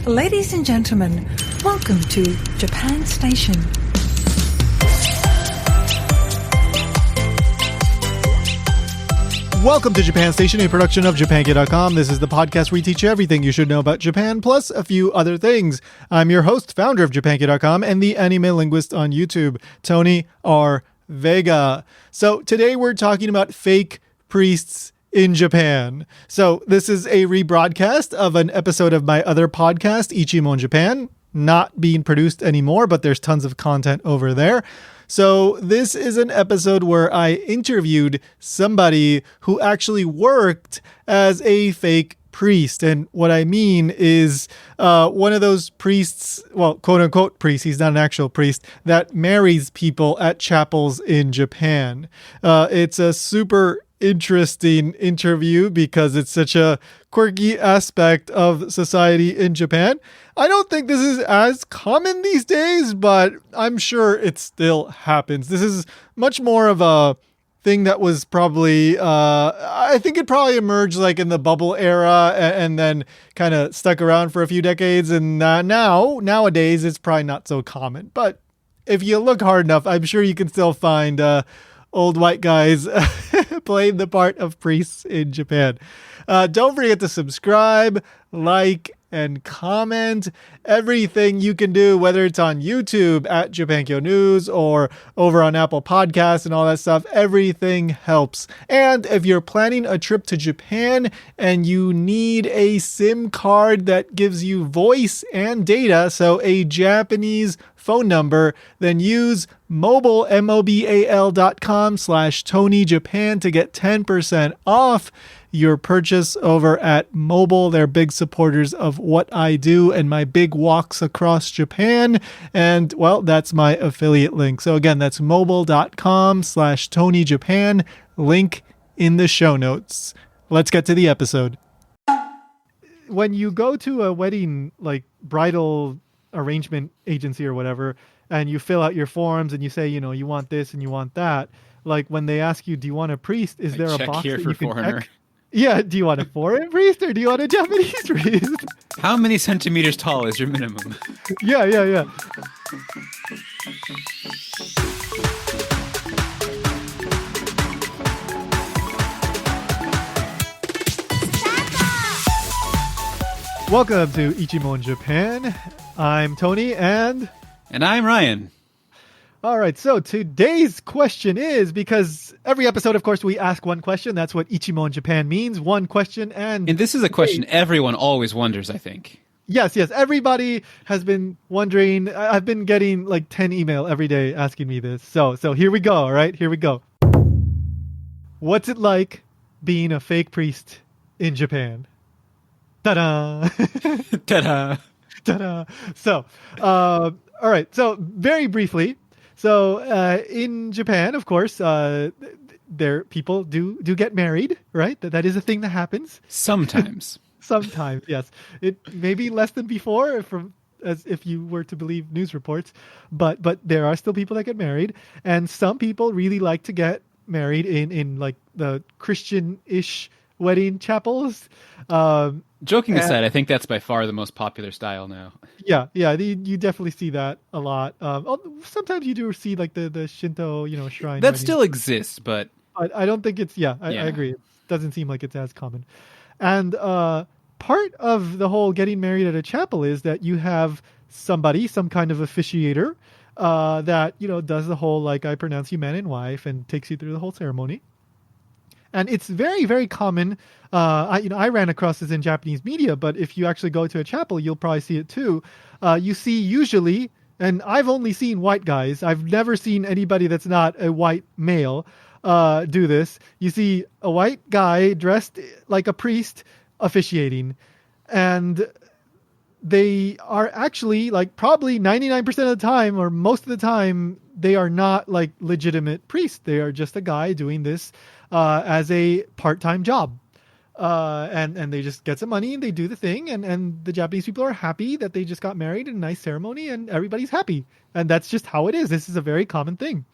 Ladies and gentlemen, welcome to Japan Station. Welcome to Japan Station, a production of JapanKid.com. This is the podcast where we teach you everything you should know about Japan, plus a few other things. I'm your host, founder of JapanKid.com, and the anime linguist on YouTube, Tony R. Vega. So today we're talking about fake priests in Japan. So this is a rebroadcast of an episode of my other podcast, Ichimon Japan, not being produced anymore, but there's tons of content over there. So this is an episode where I interviewed somebody who actually worked as a fake priest. And what I mean is one of those priests, well, quote unquote priest, he's not an actual priest, that marries people at chapels in Japan. It's a super interesting interview because it's such a quirky aspect of society in Japan. I don't think this is as common these days, but I'm sure it still happens. This is much more of a thing that was probably, I think it probably emerged like in the bubble era and then kind of stuck around for a few decades. And nowadays, it's probably not so common. But if you look hard enough, I'm sure you can still find old white guys playing the part of priests in Japan. Don't forget to subscribe, like, and comment. Everything you can do, whether it's on YouTube at Japankyo News or over on Apple Podcasts and all that stuff, everything helps. And if you're planning a trip to Japan and you need a SIM card that gives you voice and data, so a Japanese phone number, then use mobile.com/Tony Japan to get 10% off your purchase over at Mobile. They're big supporters of what I do and my big walks across Japan. And well, that's my affiliate link. So again, that's mobile.com/Tony Japan. Link in the show notes. Let's get to the episode. When you go to a wedding, like bridal arrangement agency or whatever, and you fill out your forms and you say, you know, you want this and you want that. Like when they ask you, do you want a priest? Is there a box here that for you can foreigner? check? Yeah, do you want a foreign priest or do you want a Japanese priest? How many centimeters tall is your minimum? Yeah. Welcome to Ichimon Japan. I'm Tony and I'm Ryan. all right, so today's question is, because every episode, of course, we ask one question. That's what Ichimon Japan means, one question. And this is a question everyone always wonders, I think. Yes. Everybody has been wondering. I've been getting like 10 email every day asking me this. So here we go, all right? Here we go. What's it like being a fake priest in Japan? Ta-da! Ta-da! Ta-da! So, all right. So very briefly. So in Japan, of course, there people do get married, right? That is a thing that happens. Sometimes. Sometimes, yes. It may be less than before, as if you were to believe news reports, but there are still people that get married, and some people really like to get married in like the Christian-ish wedding chapels. Joking aside, I think that's by far the most popular style now. Yeah, you definitely see that a lot. Sometimes you do see like the Shinto, shrine. That still exists, but I don't think it's. I agree. It doesn't seem like it's as common. And part of the whole getting married at a chapel is that you have some kind of officiator, that does the whole like I pronounce you man and wife and takes you through the whole ceremony. And it's very, very common. I ran across this in Japanese media, but if you actually go to a chapel, you'll probably see it too. You see usually, and I've only seen white guys. I've never seen anybody that's not a white male do this. You see a white guy dressed like a priest officiating, and they are actually like probably 99% of the time, or most of the time, they are not like legitimate priests. They are just a guy doing this as a part-time job. And they just get some money and they do the thing, and the Japanese people are happy that they just got married in a nice ceremony and everybody's happy. And that's just how it is. This is a very common thing.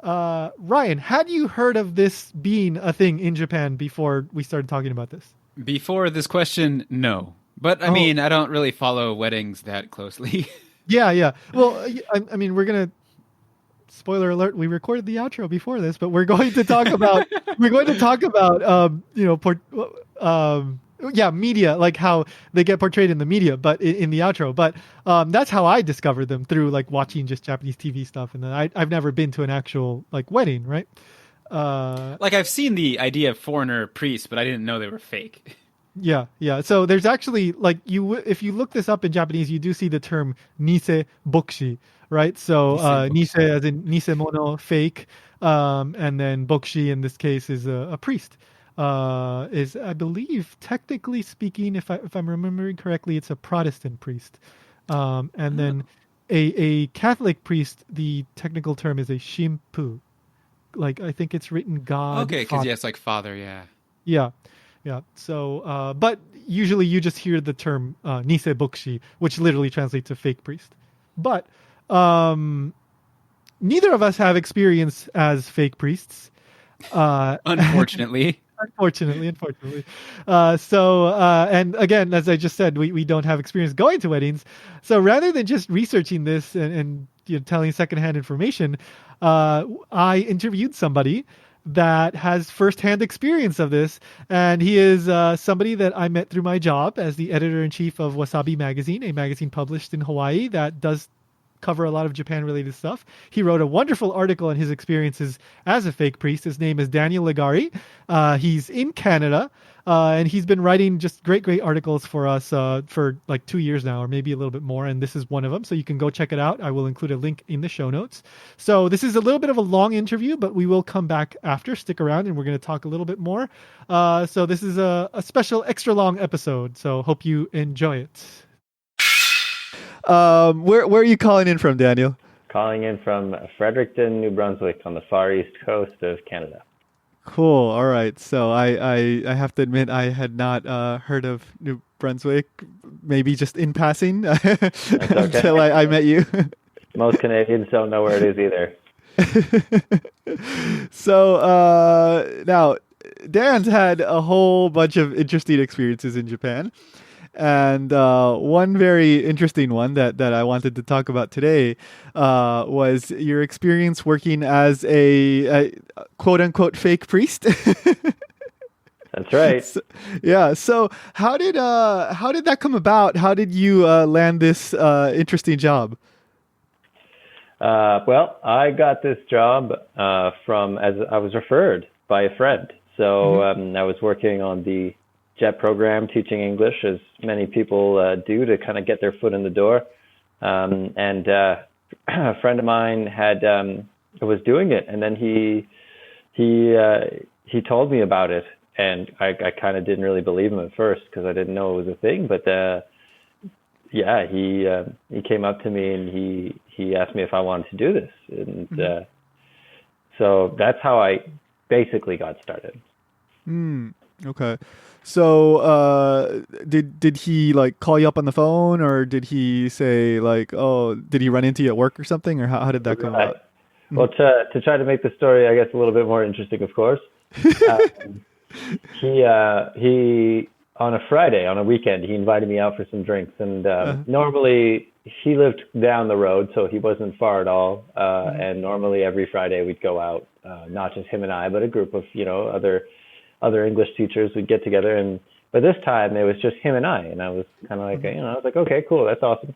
Ryan, had you heard of this being a thing in Japan before we started talking about this? Before this question, no. But I mean, I don't really follow weddings that closely. Yeah. Well, I mean, we're gonna spoiler alert. We recorded the outro before this, but we're going to talk about media, like how they get portrayed in the media, but in the outro. But that's how I discovered them, through like watching just Japanese TV stuff, and then I've never been to an actual like wedding, right? Like I've seen the idea of foreigner priests, but I didn't know they were fake. Yeah. So there's actually, like, if you look this up in Japanese, you do see the term nise bokshi, right? So nise as in nisemono, fake, and then bokshi in this case is a priest. Is, I believe, technically speaking, if I'm remembering correctly, it's a Protestant priest. And then a Catholic priest, the technical term is a shimpu. Like, I think it's written God. Okay, because it's like father, yeah. Yeah. So, but usually you just hear the term nise bokshi, which literally translates to fake priest. But neither of us have experience as fake priests. Unfortunately. Unfortunately. And again, as I just said, we don't have experience going to weddings. So rather than just researching this and telling secondhand information, I interviewed somebody that has firsthand experience of this, and he is somebody that I met through my job as the editor-in-chief of Wasabi Magazine, a magazine published in Hawaii that does cover a lot of Japan-related stuff. He wrote a wonderful article on his experiences as a fake priest. His name is Daniel Legare. He's in Canada, and he's been writing just great articles for us for like 2 years now, or maybe a little bit more, and this is one of them, so you can go check it out. I will include a link in the show notes. So this is a little bit of a long interview, but we will come back after. Stick around, and we're going to talk a little bit more. So this is a special extra long episode, so hope you enjoy it. Where are you calling in from, Daniel? Calling in from Fredericton, New Brunswick, on the far east coast of Canada. Cool. All right. So I have to admit, I had not heard of New Brunswick, maybe just in passing, until I met you. Most Canadians don't know where it is either. So now, Dan's had a whole bunch of interesting experiences in Japan. And one very interesting one that I wanted to talk about today was your experience working as a quote-unquote fake priest. That's right. So how did that come about? How did you land this interesting job? Well, I got this job as I was referred by a friend. So I was working on the JET program, teaching English, as many people do, to kind of get their foot in the door. And a friend of mine was doing it, and then he told me about it, and I kind of didn't really believe him at first because I didn't know it was a thing. But he came up to me and he asked me if I wanted to do this, and so that's how I basically got started. Okay. So, did he like call you up on the phone, or did he say like, oh, did he run into you at work or something, or how did that come about? Well, to try to make the story, I guess, a little bit more interesting, of course, he on a Friday, on a weekend, he invited me out for some drinks, and normally he lived down the road, so he wasn't far at all. And normally every Friday we'd go out, not just him and I, but a group of other English teachers would get together, but this time it was just him and I was kind of like, I was like, okay, cool, that's awesome.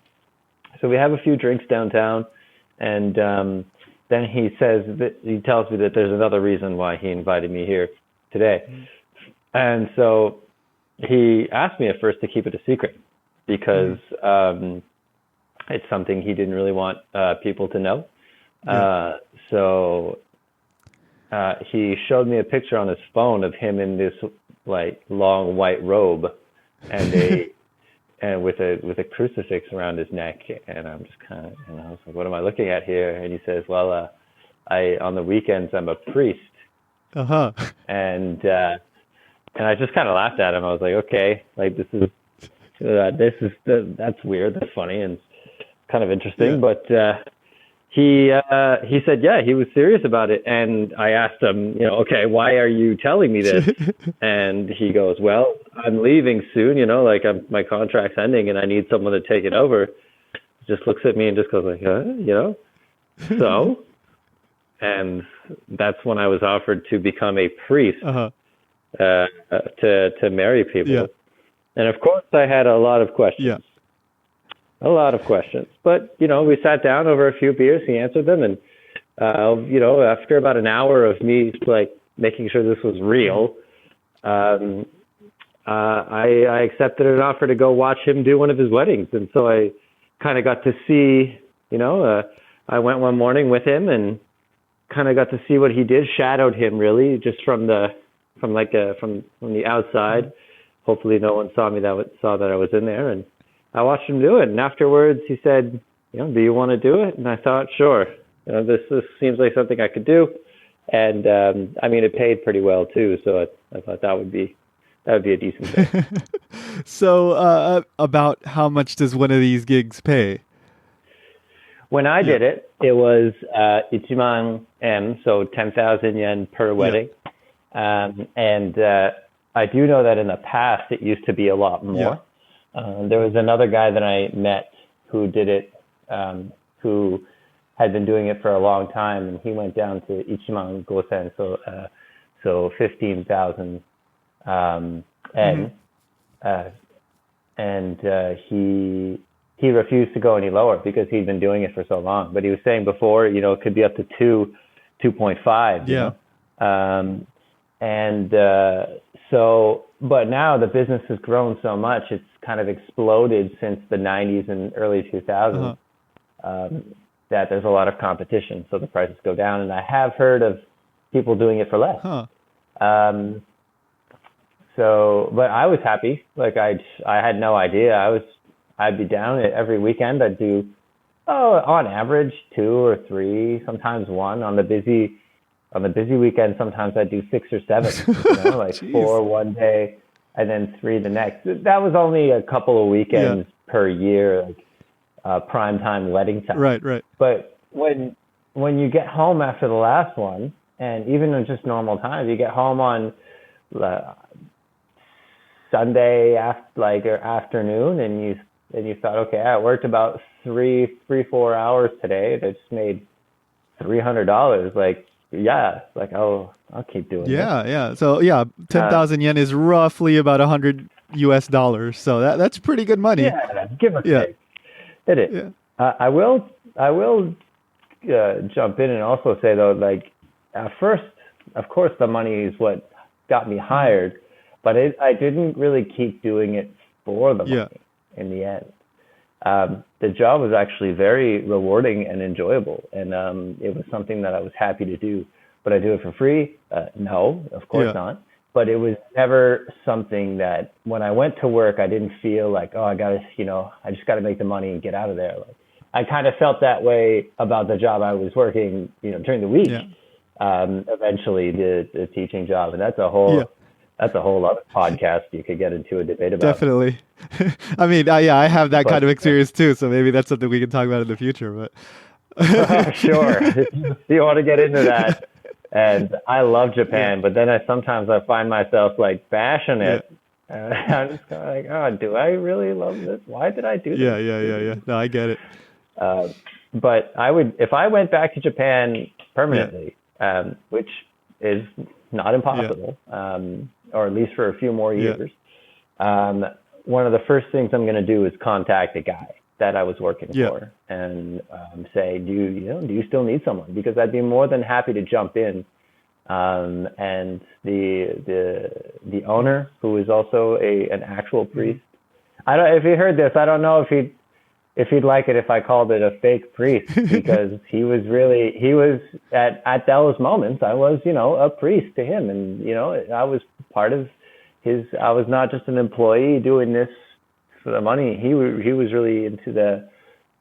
So we have a few drinks downtown, and then he tells me that there's another reason why he invited me here today. And so he asked me at first to keep it a secret because it's something he didn't really want people to know. So he showed me a picture on his phone of him in this like long white robe and with a crucifix around his neck, and I'm just kind of, I was like, what am I looking at here? And he says, well, on the weekends I'm a priest. And I just kind of laughed at him. I was like, okay, like that's weird, that's funny, and kind of interesting, but he said, yeah, he was serious about it. And I asked him, okay, why are you telling me this? And he goes, well, I'm leaving soon, like my contract's ending and I need someone to take it over. Just looks at me and just goes like, so, and that's when I was offered to become a priest, to marry people. Yeah. And of course I had a lot of questions. Yeah. A lot of questions, but we sat down over a few beers. He answered them, and after about an hour of me like making sure this was real, I accepted an offer to go watch him do one of his weddings, and so I kind of got to see. I went one morning with him and kind of got to see what he did. Shadowed him really, just from the outside. Hopefully, no one saw that I was in there, and I watched him do it, and afterwards he said, do you want to do it? And I thought, sure. This seems like something I could do. And it paid pretty well too, so I thought that would be a decent thing. So about how much does one of these gigs pay? When I did it, it was Ichimon M, so 10,000 yen per wedding. Yeah. I do know that in the past it used to be a lot more. Yeah. There was another guy that I met who did it, who had been doing it for a long time, and he went down to Ichimon Gosen, so 15,000 N, and he refused to go any lower because he'd been doing it for so long. But he was saying before, it could be up to 2.5. Yeah. But now the business has grown so much, it's kind of exploded since the 90s and early 2000s, that there's a lot of competition, so the prices go down. And I have heard of people doing it for less. But I was happy. Like I had no idea. I'd be down every weekend. I'd do, on average 2 or 3, sometimes 1 on the busy weekend. Sometimes I'd do 6 or 7, like 4 one day and then 3 the next. That was only a couple of weekends per year, like prime time wedding time. Right. But when you get home after the last one, and even in just normal times, you get home on Sunday afternoon, and you thought, okay, I worked about 4 hours today. I just made $300. I'll keep doing it. Yeah. So 10,000 yen is roughly about $100 US. So that's pretty good money. Yeah, give or take. It is. Yeah. I will jump in and also say though, at first, of course, the money is what got me hired, but I didn't really keep doing it for the money in the end. The job was actually very rewarding and enjoyable, and it was something that I was happy to do. But I do it for free? No, of course not. But it was never something that when I went to work, I didn't feel like, I just got to make the money and get out of there. I kind of felt that way about the job I was working, during the week. Yeah. Eventually, the teaching job, and that's a whole other podcast you could get into a debate about. Definitely. I mean, I have that kind of experience too, so maybe that's something we can talk about in the future. But sure, if you want to get into that. And I love Japan, but then I sometimes find myself bashing it. I'm just kind of do I really love this? Why did I do this? Yeah. No, I get it. But I would, if I went back to Japan permanently, which is not impossible, or at least for a few more years, one of the first things I'm going to do is contact a guy that I was working for and say, do you still need someone? Because I'd be more than happy to jump in. And the owner, who is also an actual priest, if you heard this, I don't know if he'd like it if I called it a fake priest, because he was at those moments, I was, a priest to him. And, I was part of I was not just an employee doing this for the money. He was really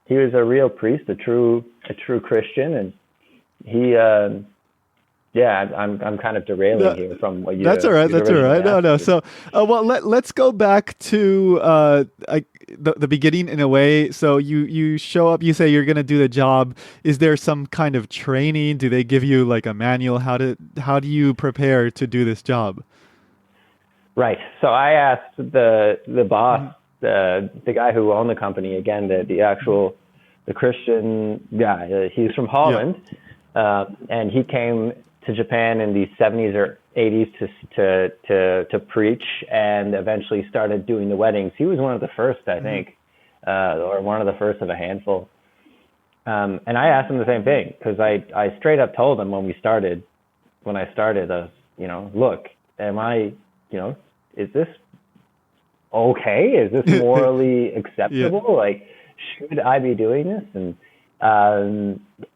he was a real priest, a true Christian. And he, I'm kind of derailing here from what you. That's all right. No. So, let's go back to the beginning in a way. So you show up. You say you're going to do the job. Is there some kind of training? Do they give you a manual? How do you prepare to do this job? Right. So I asked the boss, the guy who owned the company, again, the Christian guy. He's from Holland, and he came to Japan in the 70s or 80s to preach, and eventually started doing the weddings. He was one of the first, I think, or one of the first of a handful. And I asked him the same thing, because I straight up told him when I started, look, am I, is this okay? Is this morally acceptable? Like, should I be doing this? And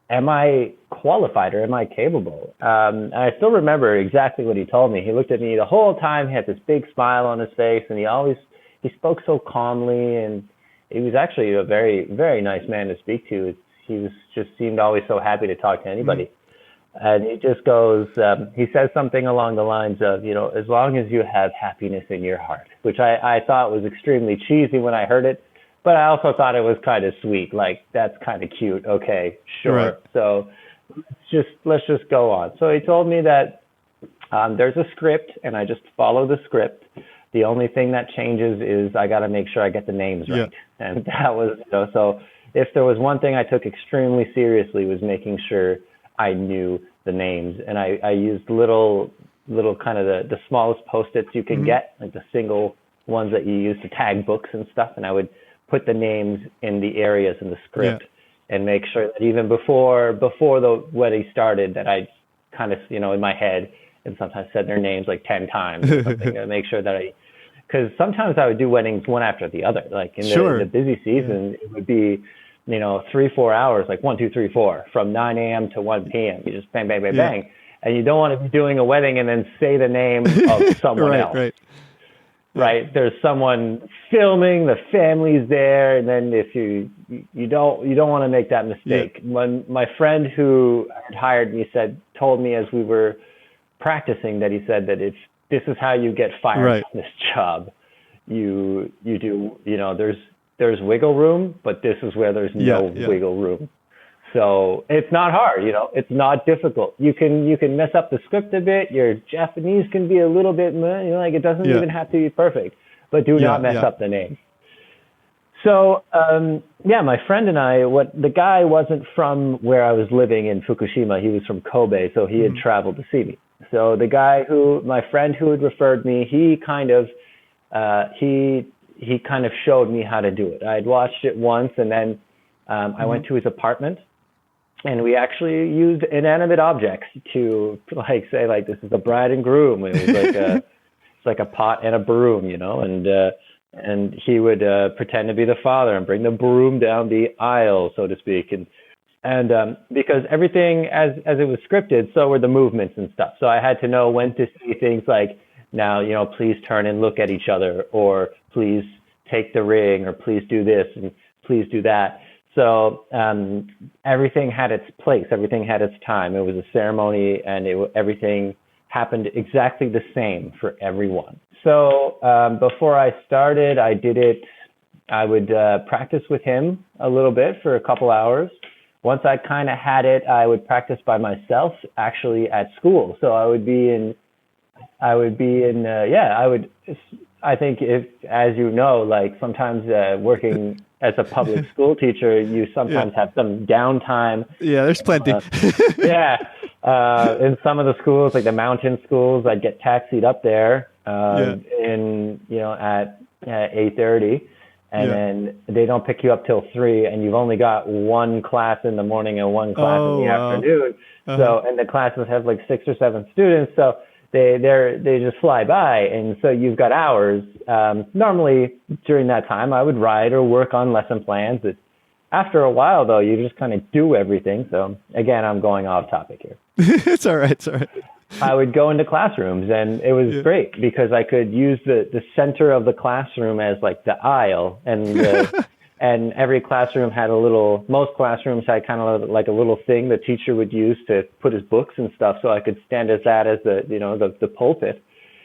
am I qualified, or am I capable? And I still remember exactly what he told me. He looked at me the whole time. He had this big smile on his face, and he spoke so calmly, and he was actually a very, very nice man to speak to. He just seemed always so happy to talk to anybody. And he just goes, he says something along the lines of, as long as you have happiness in your heart, which I thought was extremely cheesy when I heard it, but I also thought it was kind of sweet. Like, that's kind of cute. Okay, sure. Right. So let's just go on. So he told me that there's a script, and I just follow the script. The only thing that changes is I got to make sure I get the names right. And that was, so if there was one thing I took extremely seriously, was making sure I knew the names. And I used little kind of the smallest Post-its you can get, like the single ones that you use to tag books and stuff. And I would put the names in the areas in the script and make sure that even before the wedding started, that I kind of, in my head, and sometimes said their names like 10 times or something to make sure that because sometimes I would do weddings one after the other. Like in the busy season, it would be, 3-4 hours, like 1, 2, 3, 4, from 9 a.m. to 1 p.m. You just bang, bang, bang, bang. And you don't want to be doing a wedding and then say the name of someone else. Right. There's someone filming, the family's there, and then if you don't want to make that mistake. When my friend who had hired me told me as we were practicing, that he said that if this is how you get fired from this job, you do, there's wiggle room, but this is where there's no wiggle room. So it's not hard, it's not difficult. You can mess up the script a bit. Your Japanese can be a little bit, it doesn't even have to be perfect, but do not mess up the name. So, my friend and I, the guy wasn't from where I was living in Fukushima. He was from Kobe, so he had traveled to see me. So the guy my friend who had referred me, he kind of showed me how to do it. I had watched it once, and then I went to his apartment, and we actually used inanimate objects to say this is the bride and groom. It was it's like a pot and a broom, and he would pretend to be the father and bring the broom down the aisle, so to speak, and because everything as it was scripted, so were the movements and stuff. So I had to know when to say things like, now, please turn and look at each other, or please take the ring, or please do this and please do that. So everything had its place, everything had its time. It was a ceremony, and everything happened exactly the same for everyone. So before I started, I would practice with him a little bit for a couple hours. Once I kind of had it, I would practice by myself, actually at school. So I think as you know, sometimes working as a public school teacher, you sometimes have some downtime. Yeah, there's plenty. In some of the schools, like the mountain schools, I'd get taxied up there at 8:30, and then they don't pick you up till 3, and you've only got one class in the morning and one class in the afternoon. So, and the classes have 6 or 7 students, so they just fly by, and so you've got hours. Normally during that time, I would write or work on lesson plans. But after a while, though, you just kind of do everything. So again, I'm going off topic here. It's all right. I would go into classrooms, and it was great because I could use the center of the classroom as the aisle, and and every classroom had most classrooms had kind of a little thing the teacher would use to put his books and stuff, so I could stand as the pulpit.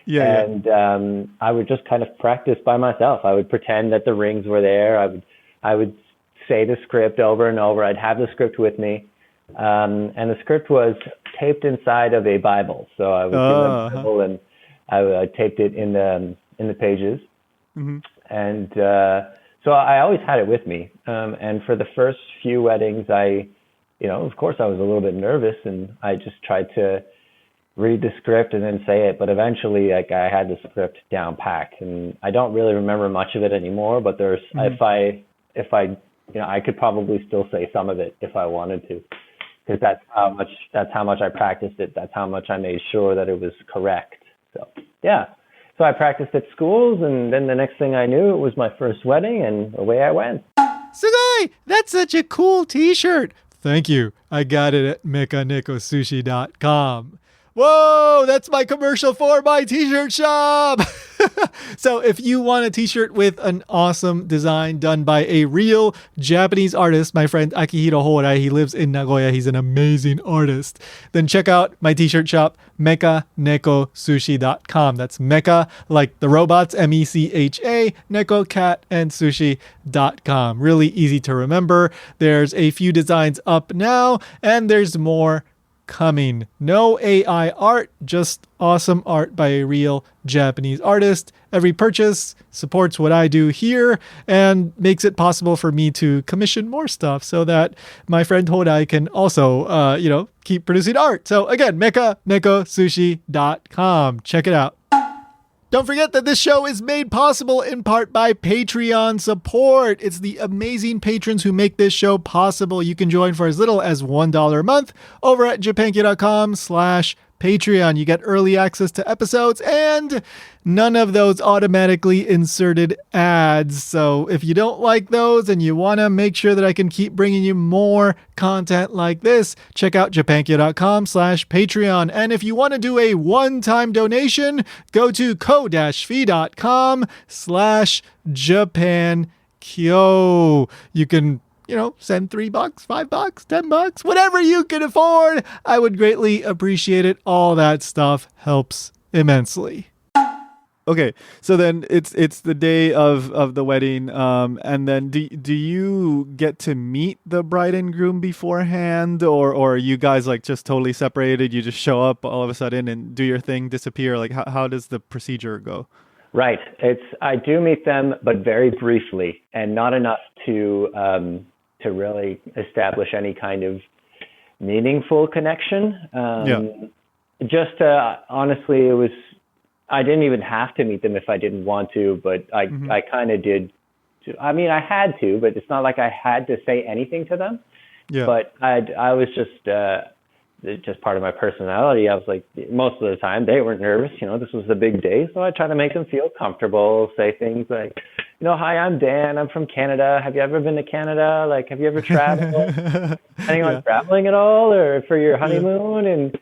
I would just kind of practice by myself. I would pretend that the rings were there. I would say the script over and over. I'd have the script with me. And the script was taped inside of a Bible. So I would give the Bible, and I taped it in the pages, Mm-hmm. and so I always had it with me. And for the first few weddings, of course, I was a little bit nervous, and I just tried to read the script and then say it. But eventually, like, I had the script down packed, and I don't really remember much of it anymore. But if I I could probably still say some of it if I wanted to, because that's how much I practiced it. That's how much I made sure that it was correct. So yeah. So I practiced at schools, and then the next thing I knew, it was my first wedding, and away I went. Sugoi! That's such a cool t-shirt. Thank you. I got it at mekanekosushi.com. Whoa, that's my commercial for my t-shirt shop. So if you want a t-shirt with an awesome design done by a real Japanese artist, my friend Akihiro Horai, he lives in Nagoya. He's an amazing artist. Then check out my t-shirt shop, mekanekosushi.com. That's mecha, like the robots, M-E-C-H-A, neko, cat, and sushi.com. Really easy to remember. There's a few designs up now, and there's more coming. No AI art, just awesome art by a real Japanese artist. Every purchase supports what I do here and makes it possible for me to commission more stuff so that my friend Hodai can also, keep producing art. So again, mekanekosushi.com. Check it out. Don't forget that this show is made possible in part by Patreon support. It's the amazing patrons who make this show possible. You can join for as little as $1 a month over at japanki.com/Patreon. You get early access to episodes and none of those automatically inserted ads. So if you don't like those and you want to make sure that I can keep bringing you more content like this, check out japanki.com/Patreon. And if you want to do a one-time donation, go to ko-fi.com/JapanKyo. You can send $3, $5, $10, whatever you can afford. I would greatly appreciate it. All that stuff helps immensely. Okay, so then it's the day of the wedding, and then do you get to meet the bride and groom beforehand, or are you guys like just totally separated? You just show up all of a sudden and do your thing, disappear? Like how does the procedure go? Right. I do meet them, but very briefly, and not enough to really establish any kind of meaningful connection. Just honestly, it was. I didn't even have to meet them if I didn't want to, but I kind of did. I mean, I had to, but it's not like I had to say anything to them. Yeah. But I was just part of my personality. I was like, most of the time they were nervous. This was a big day, so I try to make them feel comfortable. Say things like, hi, I'm Dan. I'm from Canada. Have you ever been to Canada? Like, have you ever traveled? Planning on traveling at all, or for your honeymoon? And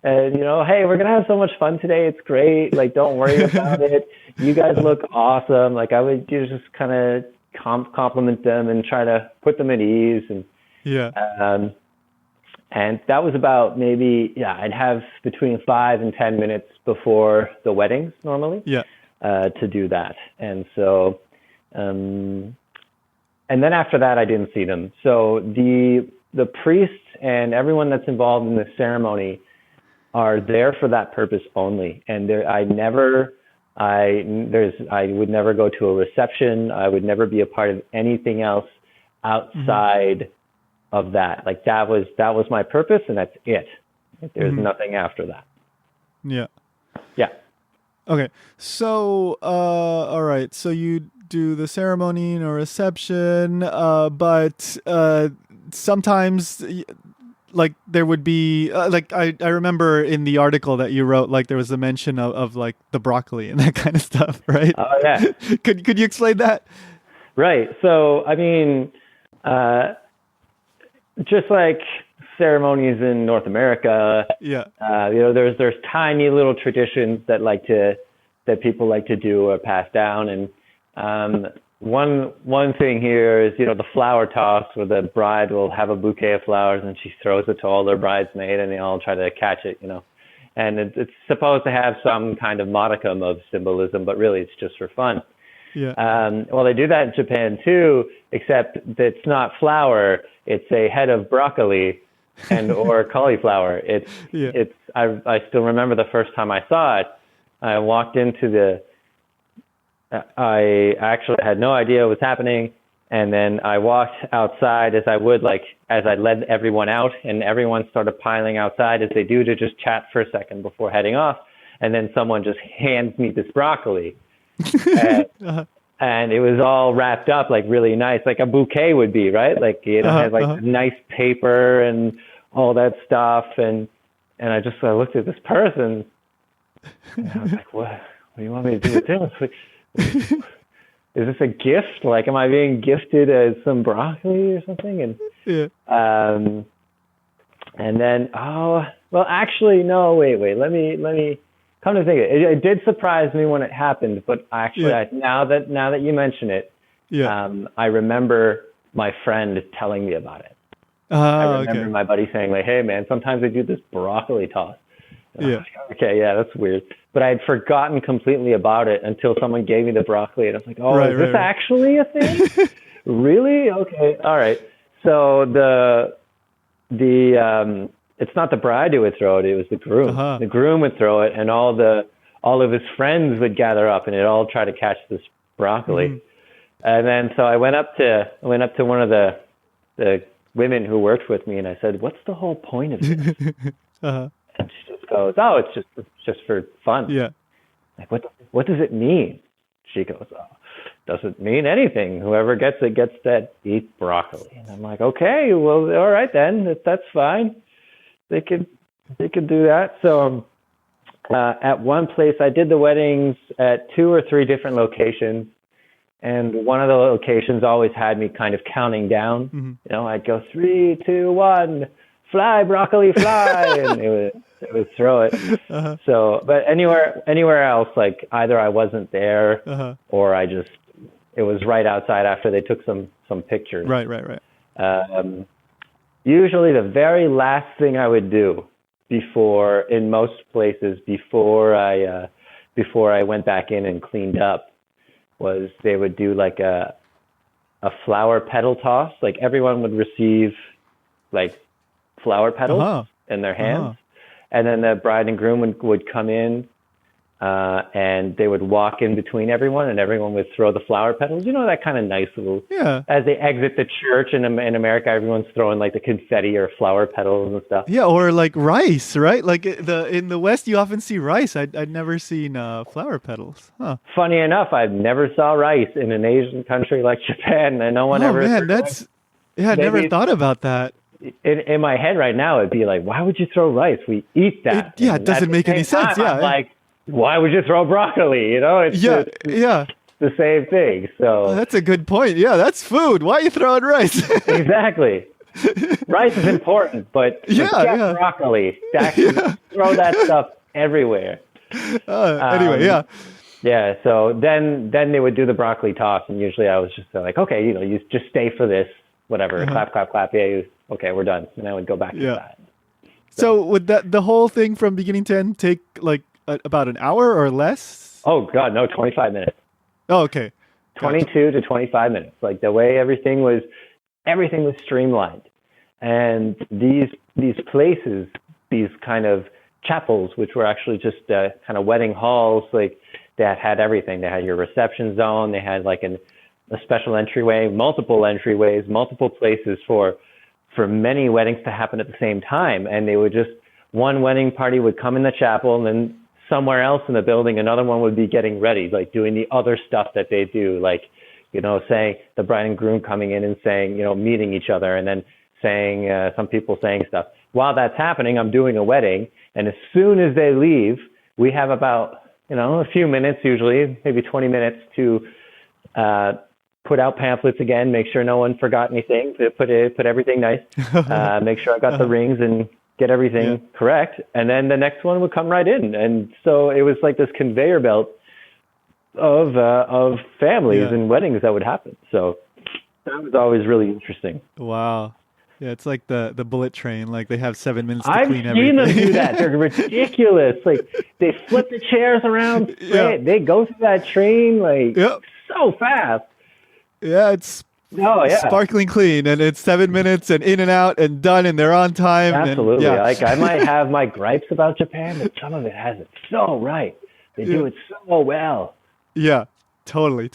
hey, we're going to have so much fun today. It's great. Like, don't worry about it. You guys look awesome. Like, I would just kind of compliment them and try to put them at ease. And and that was about I'd have between 5 and 10 minutes before the weddings normally to do that. And so, and then after that, I didn't see them. So the priests and everyone that's involved in the ceremony are there for that purpose only. And I would never go to a reception. I would never be a part of anything else outside of that. Like that was my purpose, and that's it. There's nothing after that. Yeah. Yeah. Okay. So, all right. So you do the ceremony or reception, but sometimes like there would be like I remember in the article that you wrote, like there was a mention of like the broccoli and that kind of stuff, right? Oh yeah. Could you explain that? Right. So I mean, just like ceremonies in North America, there's tiny little traditions that people like to do or pass down, and one thing here is, the flower toss, where the bride will have a bouquet of flowers and she throws it to all their bridesmaids and they all try to catch it, and it's supposed to have some kind of modicum of symbolism, but really it's just for fun. Yeah. Well, they do that in Japan too, except it's not flour, it's a head of broccoli or cauliflower. I still remember the first time I saw it. I walked into I actually had no idea what was happening. And then I walked outside as I led everyone out, and everyone started piling outside as they do to just chat for a second before heading off. And then someone just hands me this broccoli. And it was all wrapped up like really nice, like a bouquet would be, right? Like it had like nice paper and all that stuff. And I looked at this person and I was like, what do you want me to do with this? Is this a gift? Like, am I being gifted some broccoli or something? And and then, actually, no, wait. Let me come to think of it. It did surprise me when it happened, but actually, now that you mention it, I remember my friend telling me about it. I remember my buddy saying, like, hey, man, sometimes they do this broccoli toss. Okay, that's weird. But I had forgotten completely about it until someone gave me the broccoli, and I was like, "Oh, is this actually a thing? Really? Okay, all right." So the it's not the bride who would throw it; it was the groom. The groom would throw it, and all of his friends would gather up, and they'd all try to catch this broccoli. And then so I went up to one of the women who worked with me, and I said, "What's the whole point of this?" And she just goes, "Oh, it's just for fun." Yeah. Like, what does it mean? She goes, "Oh, doesn't mean anything. Whoever gets it gets to eat broccoli." And I'm like, "Okay, well, all right then. That's fine. They could do that." So at one place, I did the weddings at 2 or 3 different locations, and one of the locations always had me kind of counting down. You know, I'd go 3, 2, 1. Fly, broccoli, fly, and it would throw it. So, but anywhere else, like either I wasn't there or it was right outside after they took some pictures. Right. Usually the very last thing I would do in most places before I went back in and cleaned up was they would do like a flower petal toss. Like everyone would receive like flower petals in their hands, and then the bride and groom would come in, and they would walk in between everyone, and everyone would throw the flower petals. You know, that kind of nice little. Yeah. As they exit the church in America, everyone's throwing like the confetti or flower petals and stuff. Yeah, or like rice, right? Like in the West, you often see rice. I'd never seen flower petals. Funny enough, I've never saw rice in an Asian country like Japan, and no one ever. Oh man, I never thought about that. In my head right now, it'd be like, why would you throw rice? We eat that. It doesn't make any sense. I'm like, why would you throw broccoli? You know, it's the same thing. So that's a good point. Yeah, that's food. Why are you throwing rice? Exactly. Rice is important, but broccoli. Throw that stuff everywhere. Anyway. Yeah. So then they would do the broccoli toss, and usually I was just like, okay, you just stay for this. Whatever, clap, clap, clap. Yeah, okay, we're done. And I would go back to that. So would the whole thing from beginning to end take like about an hour or less? Oh God, no, 25 minutes. Oh, okay. 22 to 25 minutes. Like the way everything was streamlined, and these places, these kind of chapels, which were actually just kind of wedding halls, like that had everything. They had your reception zone. They had like a special entryway, multiple entryways, multiple places for many weddings to happen at the same time. And they would one wedding party would come in the chapel, and then somewhere else in the building, another one would be getting ready, like doing the other stuff that they do, like, saying the bride and groom coming in and saying, meeting each other, and then saying, some people saying stuff. While that's happening, I'm doing a wedding. And as soon as they leave, we have about, a few minutes, usually maybe 20 minutes to, put out pamphlets again, make sure no one forgot anything, put everything nice, make sure I got the rings and get everything correct. And then the next one would come right in. And so it was like this conveyor belt of families and weddings that would happen. So that was always really interesting. Wow. Yeah, it's like the bullet train. Like they have 7 minutes to clean everything. I've seen them do that. They're ridiculous. Like they flip the chairs around. They go through that train like so fast. Yeah, it's sparkling clean, and it's 7 minutes and in and out and done, and they're on time. Absolutely. And, Like I might have my gripes about Japan, but some of it has it so right. They do it so well. Yeah, totally.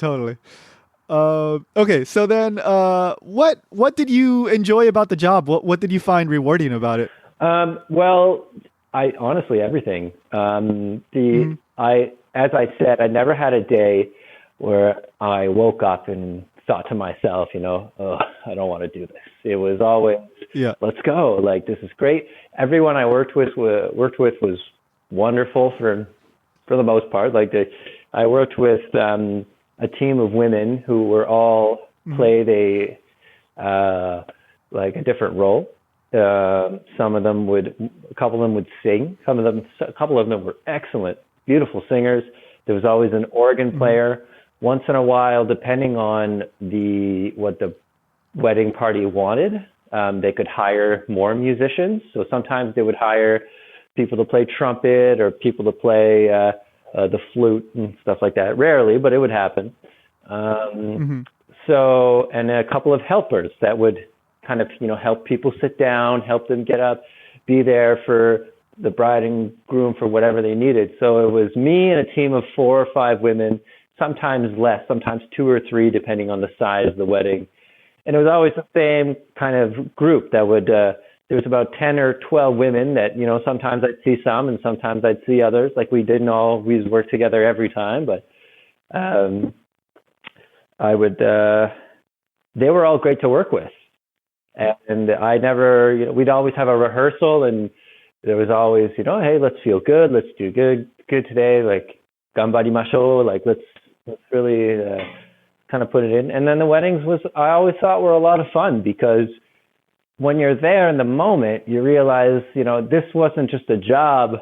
Okay, so then what did you enjoy about the job? What did you find rewarding about it? Well, I honestly everything. As I said, I never had a day where I woke up and thought to myself, oh, I don't want to do this. It was always, let's go. Like, this is great. Everyone I worked with was wonderful for the most part. Like, I worked with a team of women who were all played a different role. A couple of them would sing. A couple of them were excellent, beautiful singers. There was always an organ player. Once in a while, depending on what the wedding party wanted, they could hire more musicians. So sometimes they would hire people to play trumpet or people to play the flute and stuff like that. Rarely, but it would happen. So, and a couple of helpers that would kind of, help people sit down, help them get up, be there for the bride and groom for whatever they needed. So it was me and a team of 4 or 5 women, sometimes less, sometimes 2 or 3, depending on the size of the wedding. And it was always the same kind of group that would, there was about 10 or 12 women that, sometimes I'd see some and sometimes I'd see others. Like, we didn't always work together every time, but they were all great to work with. And I never, we'd always have a rehearsal and there was always, hey, let's feel good. Let's do good today. Like, ganbarimashou. Like, let's really kind of put it in. And then the weddings I always thought were a lot of fun because when you're there in the moment, you realize, this wasn't just a job.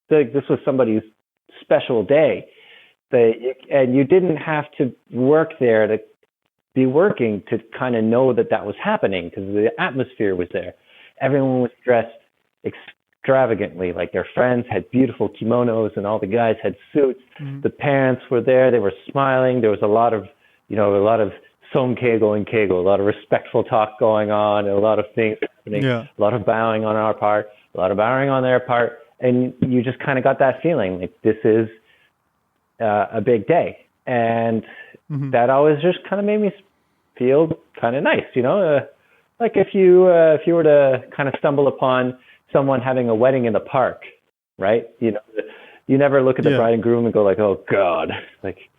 This was somebody's special day. And you didn't have to work there to be working to kind of know that was happening because the atmosphere was there. Everyone was dressed extravagantly, like their friends had beautiful kimonos and all the guys had suits. The parents were there. They were smiling. There was a lot of sonkeigo and keigo, a lot of respectful talk going on, and a lot of things happening, a lot of bowing on our part, a lot of bowing on their part. And you just kind of got that feeling like this is a big day. And that always just kind of made me feel kind of nice, like if you were to kind of stumble upon someone having a wedding in the park, right? You never look at the bride and groom and go like, oh God, like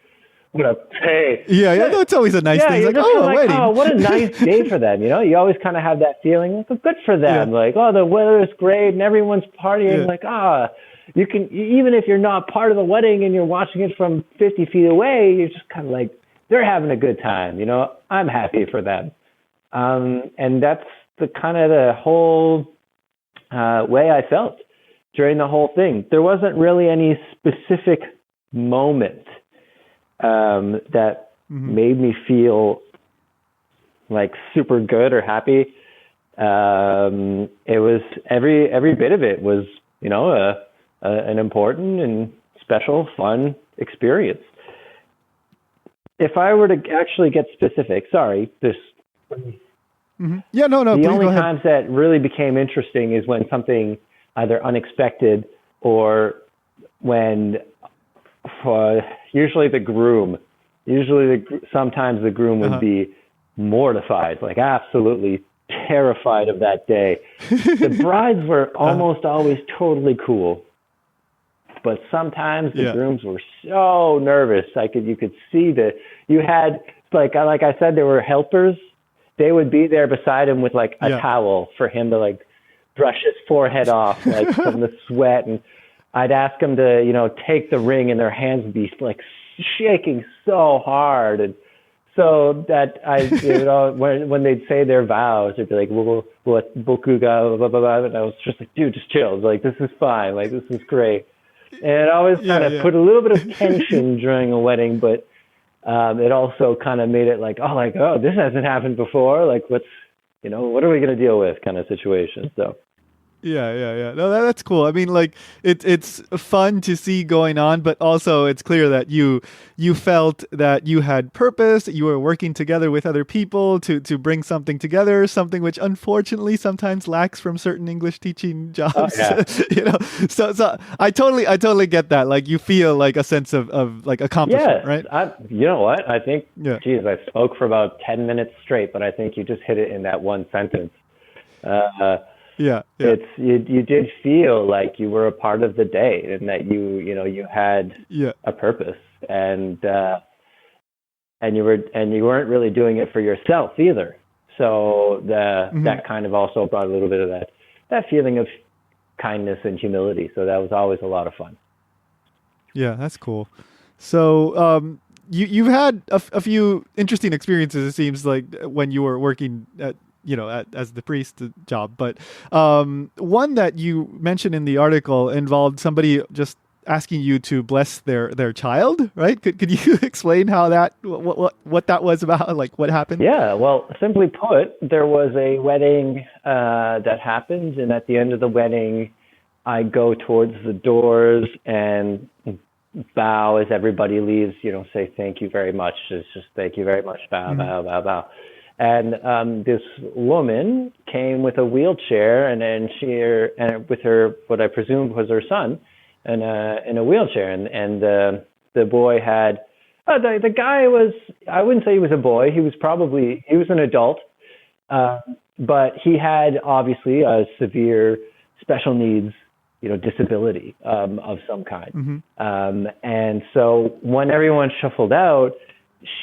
I'm gonna pay. Yeah, that's always a nice thing. It's like, oh, a wedding. Oh, what a nice day for them. You always kind of have that feeling, like, oh, good for them. Like, oh, the weather is great and everyone's partying. Like, you can, even if you're not part of the wedding and you're watching it from 50 feet away, you're just kind of like, they're having a good time. I'm happy for them. And that's the kind of the whole way I felt during the whole thing. There wasn't really any specific moment that made me feel like super good or happy. It was every bit of it was, an important and special, fun experience. If I were to actually get specific, sorry, this. Yeah, no. The only times that really became interesting is when something either unexpected or when, usually sometimes the groom would be mortified, like absolutely terrified of that day. The brides were almost always totally cool, but sometimes the grooms were so nervous. You could see that you had, like I said, there were helpers. They would be there beside him with like a towel for him to like brush his forehead off, like from the sweat. And I'd ask them to, take the ring, and their hands would be like shaking so hard. And so that when they'd say their vows, it'd be like, boku ga, blah, blah, blah. And I was just like, dude, just chill. Like, this is fine. Like, this is great. And it always kind of put a little bit of tension during a wedding, but it also kind of made it like, oh, this hasn't happened before. Like, what are we going to deal with kind of situation. So. Yeah. No, that's cool. I mean, like it's fun to see going on, but also it's clear that you felt that you had purpose, that you were working together with other people to bring something together, something which unfortunately sometimes lacks from certain English teaching jobs. Oh, yeah. So I totally get that. Like you feel like a sense of like accomplishment, Yes, right? you know what? I think, Yeah. geez, I spoke for about 10 minutes straight, but I think you just hit it in that one sentence. Uh, Yeah. it's you did feel like you were a part of the day and that you had Yeah. a purpose and you weren't really doing it for yourself either. So that kind of also brought a little bit of that feeling of kindness and humility. So that was always a lot of fun. Yeah, that's cool. So, you've had a few interesting experiences. It seems like when you were working as the priest job, but one that you mentioned in the article involved somebody just asking you to bless their child, right? Could you explain how that what that was about? Like what happened? Yeah, well, simply put, there was a wedding that happened, and at the end of the wedding, I go towards the doors and bow as everybody leaves. Say thank you very much. It's just thank you very much. Bow, bow, bow, bow. And this woman came with a wheelchair, and with her what I presumed was her son, in a wheelchair, and the boy had the guy was, I wouldn't say he was a boy. He was an adult, but he had obviously a severe special needs, disability of some kind. And so when everyone shuffled out,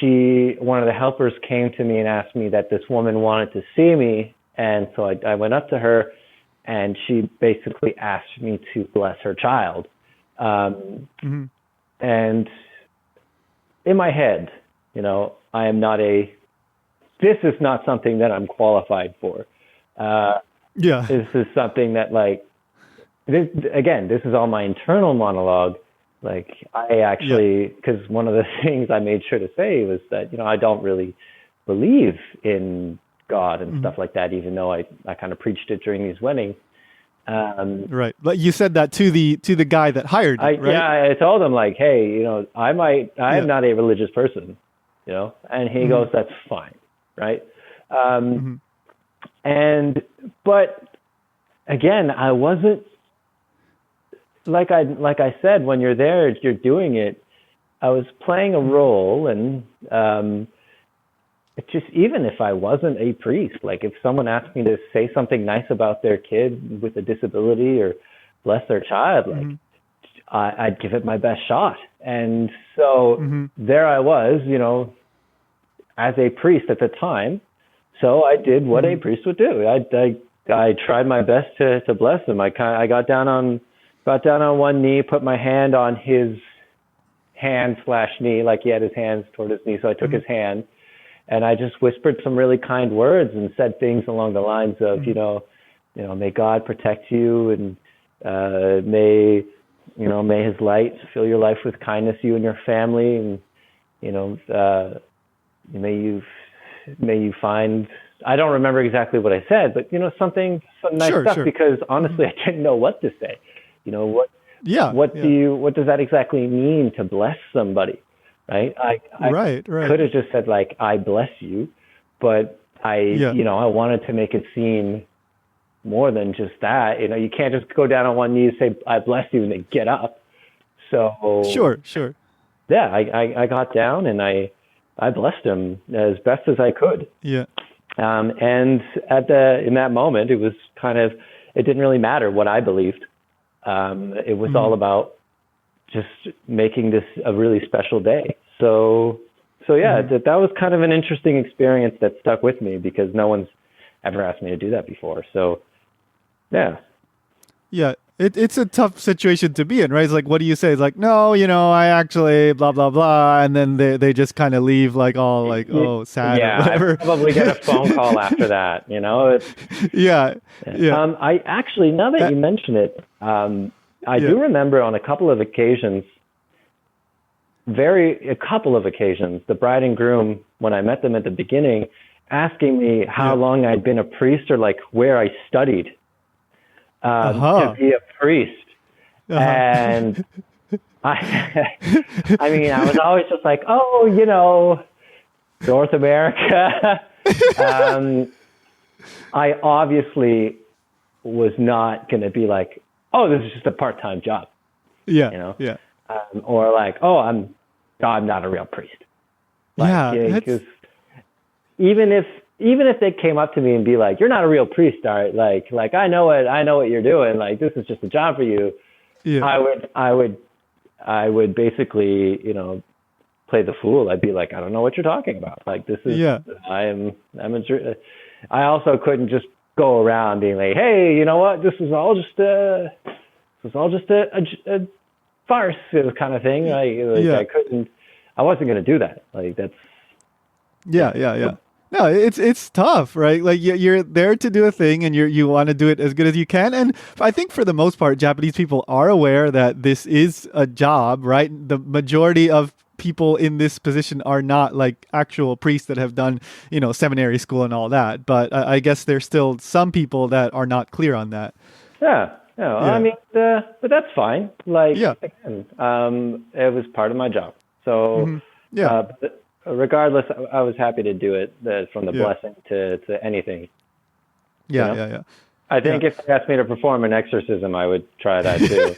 one of the helpers came to me and asked me that this woman wanted to see me. And so I went up to her and she basically asked me to bless her child. And in my head, I am this is not something that I'm qualified for. This is something that this is all my internal monologue. Like I actually, because one of the things I made sure to say was that, I don't really believe in God and stuff like that, even though I kind of preached it during these weddings. Right. But you said that to the guy that hired you, right? Yeah, I told him like, hey, I am not a religious person, and he goes, that's fine. Right. But again, I wasn't, like I said, when you're there, you're doing it. I was playing a role, and it just, even if I wasn't a priest, like if someone asked me to say something nice about their kid with a disability or bless their child, I'd give it my best shot. And so there I was, as a priest at the time. So I did what a priest would do. I tried my best to bless him. I got down on one knee, put my hand on his hand/knee, like he had his hands toward his knee. So I took his hand and I just whispered some really kind words and said things along the lines of, may God protect you, and may his light fill your life with kindness, you and your family, and may you find, I don't remember exactly what I said, but some nice stuff. Sure. Because honestly, I didn't know what to say. What does that exactly mean to bless somebody? Right. I could have just said like, I bless you, but I wanted to make it seem more than just that. You can't just go down on one knee and say, I bless you, and then get up. So sure. Yeah. I got down and I blessed him as best as I could. Yeah. And in that moment, it was it didn't really matter what I believed. It was all about just making this a really special day. So yeah, that was kind of an interesting experience that stuck with me because no one's ever asked me to do that before. So yeah. Yeah. It's a tough situation to be in, right? It's like, what do you say? It's like, no, I actually blah, blah, blah. And then they just kind of leave like all like, oh, sad or whatever. I probably get a phone call after that, Yeah. I actually, now that you mention it, I do remember on a couple of occasions, the bride and groom, when I met them at the beginning, asking me how long I'd been a priest or like where I studied. to be a priest. And I mean, I was always just like, oh, North America. I obviously was not going to be like, oh, this is just a part-time job. Yeah. Or like, oh, I'm not a real priest. Because even if they came up to me and be like, you're not a real priest, all right? Like I know what you're doing. Like, this is just a job for you. Yeah. I would basically, play the fool. I'd be like, I don't know what you're talking about. Like, this is, I also couldn't just go around being like, hey, you know what? This was all just a farce kind of thing. I wasn't going to do that. Like, that's. Yeah. No, it's tough, right? Like, you're there to do a thing, and you want to do it as good as you can. And I think for the most part, Japanese people are aware that this is a job, right? The majority of people in this position are not like actual priests that have done, seminary school and all that. But I guess there's still some people that are not clear on that. Yeah. I mean, but that's fine. Like, again, it was part of my job. So, regardless, I was happy to do it, from the blessing to anything. Yeah. I think if they asked me to perform an exorcism, I would try that too.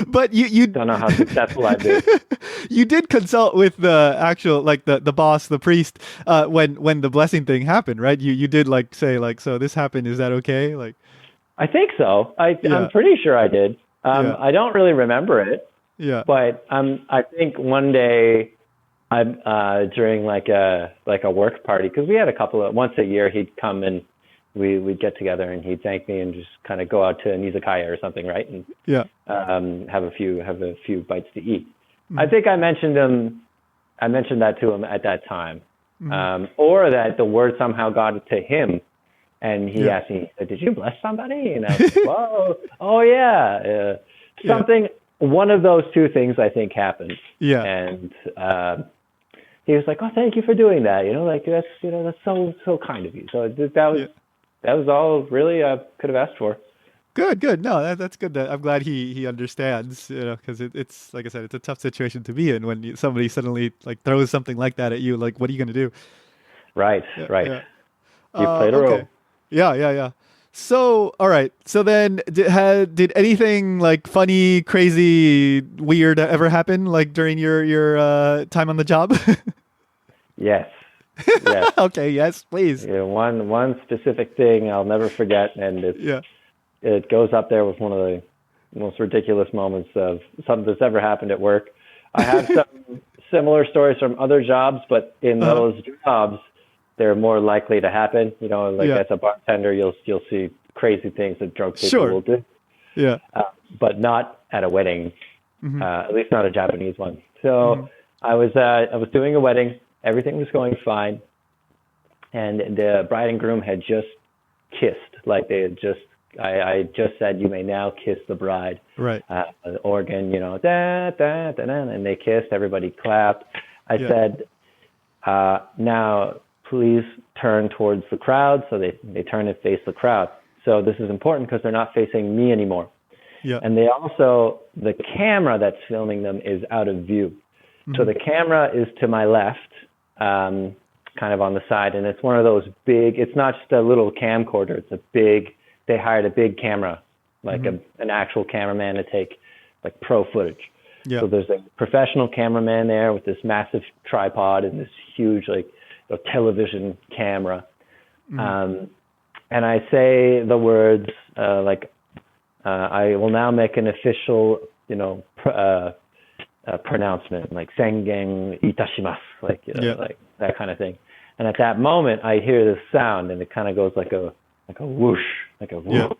But you don't know how successful I'd be. You did consult with the actual, like the boss, the priest, when the blessing thing happened, right? You did say so this happened. Is that okay? Like, I think so. I'm pretty sure I did. I don't really remember it. Yeah. But I think one day, during like a work party, because we had once a year he'd come and we'd get together and he'd thank me and just kind of go out to an izakaya or something, right? And have a few bites to eat. Mm-hmm. I think I mentioned that to him at that time, or that the word somehow got to him, and he asked me, "Did you bless somebody?" And I was like, "Whoa, oh yeah, something." One of those two things I think happened. Yeah. And he was like, "Oh, thank you for doing that. That's so kind of you." So that was all really I could have asked for. Good. No, that's good. I'm glad he understands. Because it's like I said, it's a tough situation to be in when somebody suddenly throws something like that at you. Like, what are you going to do? Right. Yeah. You played a role. Yeah. So, all right. So then, did anything funny, crazy, weird ever happen during your time on the job? Yes. Okay. Yes, please. Yeah, one specific thing I'll never forget, and it goes up there with one of the most ridiculous moments of something that's ever happened at work. I have some similar stories from other jobs, but in those jobs, they're more likely to happen. As a bartender, you'll see crazy things that drunk people will do. Yeah. But not at a wedding, at least not a Japanese one. So I was doing a wedding. Everything was going fine. And the bride and groom had just kissed. Like I just said, you may now kiss the bride. Right. The organ, da, da, da, da, and they kissed. Everybody clapped. I said, now please turn towards the crowd. So they turn and face the crowd. So this is important because they're not facing me anymore. Yeah. And the camera that's filming them is out of view. So the camera is to my left, kind of on the side. And it's one of those big, it's not just a little camcorder. They hired a big camera, an actual cameraman to take pro footage. Yeah. So there's a professional cameraman there with this massive tripod and this huge television camera. And I say the words I will now make an official, pronouncement, sengen itashimasu, like that kind of thing. And at that moment, I hear this sound, and it kind of goes like a whoosh, like a whoop.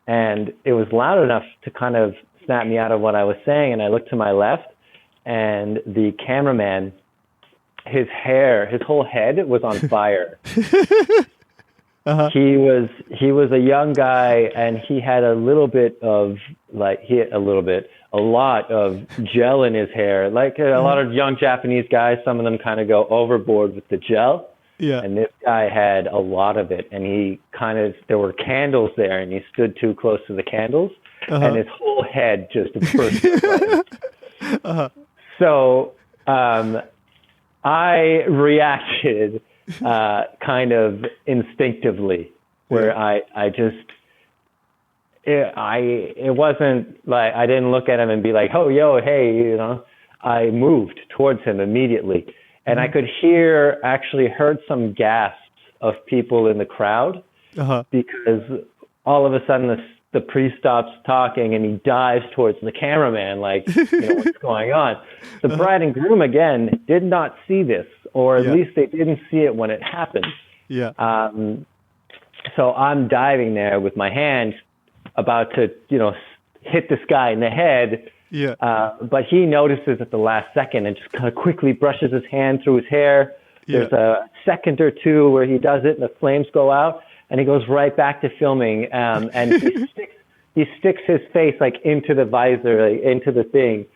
And it was loud enough to kind of snap me out of what I was saying. And I looked to my left, and the cameraman, his whole head was on fire. He was a young guy, and he had a lot of gel in his hair. Like a lot of young Japanese guys, some of them kind of go overboard with the gel. Yeah. And this guy had a lot of it, and there were candles there, and he stood too close to the candles, and his whole head just burst. So I reacted kind of instinctively, where it wasn't like I didn't look at him and be like, oh, yo, hey, I moved towards him immediately. And I could heard some gasps of people in the crowd because all of a sudden the priest stops talking and he dives towards the cameraman like, what's going on? The bride and groom, again, did not see this, or at least they didn't see it when it happened. Yeah. So I'm diving there with my hand about to, hit this guy in the head. Yeah. But he notices at the last second and just kind of quickly brushes his hand through his hair. There's a second or two where he does it and the flames go out, and he goes right back to filming. And he sticks his face like into the visor, like, into the thing,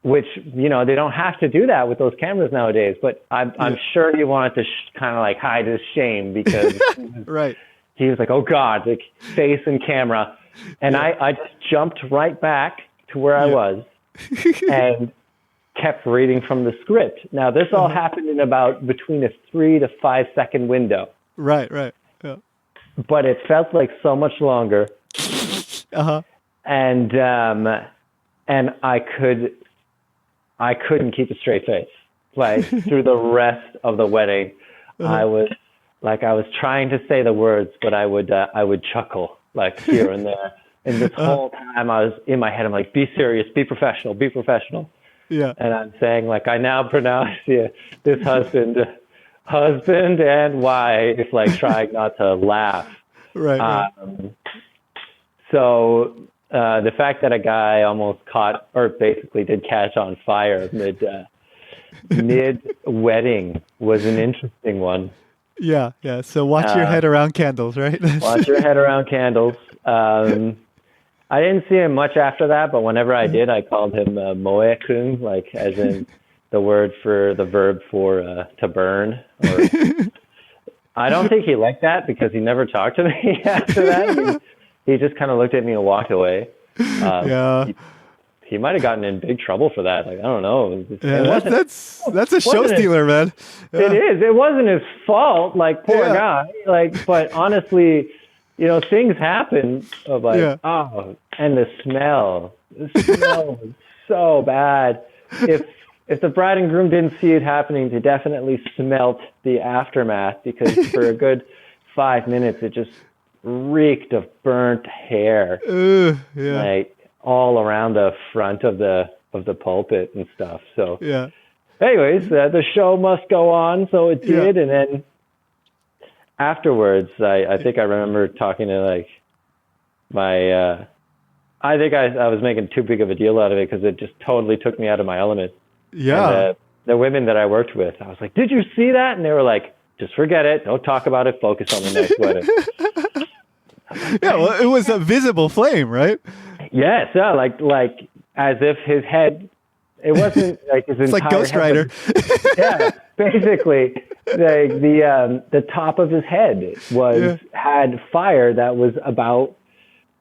which, they don't have to do that with those cameras nowadays. But I'm sure he wanted to kind of like hide his shame because right. He was like, oh God, like face and camera. And I just jumped right back to where I was and kept reading from the script. Now, this all happened in about between a 3 to 5 second window. Right. Yeah. But it felt like so much longer. And I couldn't keep a straight face. Like through the rest of the wedding, I was trying to say the words, but I would chuckle like here and there. And this whole time I was in my head, I'm like, be serious, be professional, be professional. Yeah. And I'm saying, like, I now pronounce this husband and wife, like trying not to laugh. Right. So the fact that a guy almost caught, or basically did catch on fire mid wedding was an interesting one. Yeah. So watch your head around candles, right? Watch your head around candles. I didn't see him much after that, but whenever I did, I called him moe-kun, like as in the verb for to burn. Or, I don't think he liked that because he never talked to me after that. He just kind of looked at me and walked away. He might have gotten in big trouble for that. Like, I don't know. That's a show stealer, man. Yeah. It is. It wasn't his fault. Like, poor guy. Like, but honestly, things happen. Of like, and the smell was so bad. If the bride and groom didn't see it happening, they definitely smelt the aftermath because for a good 5 minutes, it just reeked of burnt hair. Like, all around the front of the pulpit and stuff. So, anyways, the show must go on. So it did, and then afterwards, I think I remember talking to like my. I think I was making too big of a deal out of it because it just totally took me out of my element. Yeah. And, the women that I worked with, I was like, "Did you see that?" And they were like, "Just forget it. Don't talk about it. Focus on the next wedding." Yeah, well, it was a visible flame, right? Yes, like as if his head, it wasn't like his it's entire like Ghost Rider. Yeah, basically, like the top of his head had fire that was about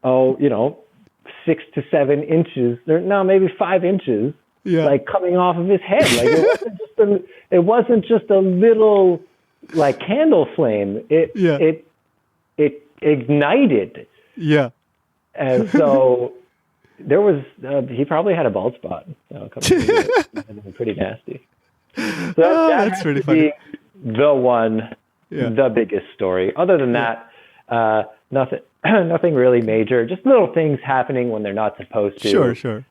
6 to 7 inches, no, maybe 5 inches, like coming off of his head. Like it wasn't just a little like candle flame. It ignited. Yeah. And so there was, he probably had a bald spot. Pretty nasty. So that's pretty funny. The one, the biggest story. Other than that, nothing really major. Just little things happening when they're not supposed to. Sure.